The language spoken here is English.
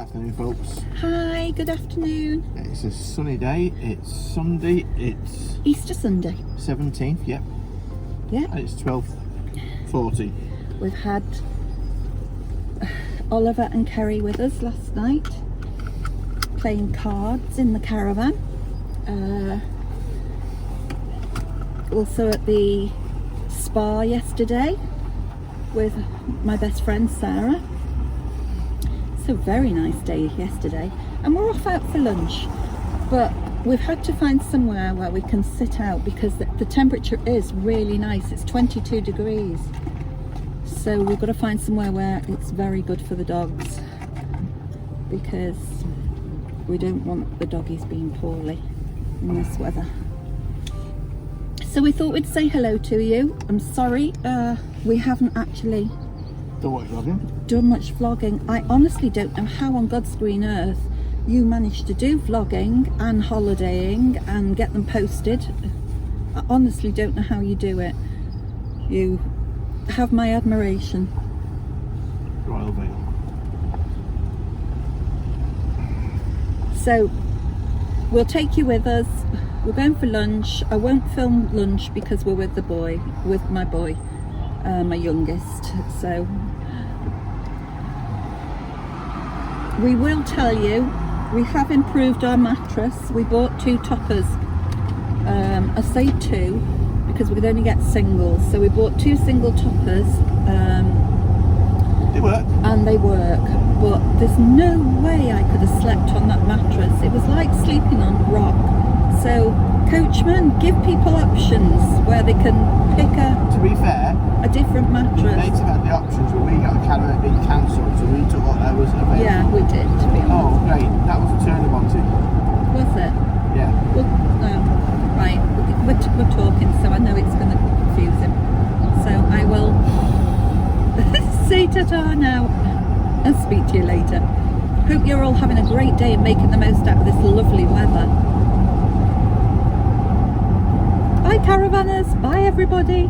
afternoon, folks. Hi, good afternoon. It's a sunny day. It's Sunday. It's Easter Sunday. 17th, yep. Yeah. And it's 12:40. We've had Oliver and Kerry with us last night, playing cards in the caravan. Also at the spa yesterday with my best friend Sarah. So very nice day yesterday, and we're off out for lunch, but we've had to find somewhere where we can sit out because the temperature is really nice. It's 22 degrees, so we've got to find somewhere where it's very good for the dogs, because we don't want the doggies being poorly in this weather. So we thought we'd say hello to you. I'm sorry, we haven't actually done much vlogging. I honestly don't know how on God's green earth you manage to do vlogging and holidaying and get them posted. I honestly don't know how you do it. You have my admiration. Royal Veil. So we'll take you with us. We're going for lunch. I won't film lunch because we're with my boy, my youngest. So we will tell you, we have improved our mattress. We bought 2 toppers. I say 2 because we could only get singles. So we bought 2 single toppers. They work. And they work. But there's no way I could have slept on that mattress. It was like sleeping on rock. So, coachman, give people options where they can pick To be fair, a different mattress. mates have had the options, but we got a caravan being cancelled, so we took what there was available. Yeah, we did, to be honest. Oh, great. That was a turn I wanted. Was it? Yeah. Well, no. Right, we're talking, so I know it's going to confuse him. So I will say ta-ta now and speak to you later. Hope you're all having a great day and making the most out of this lovely weather. Bye caravanners, bye everybody.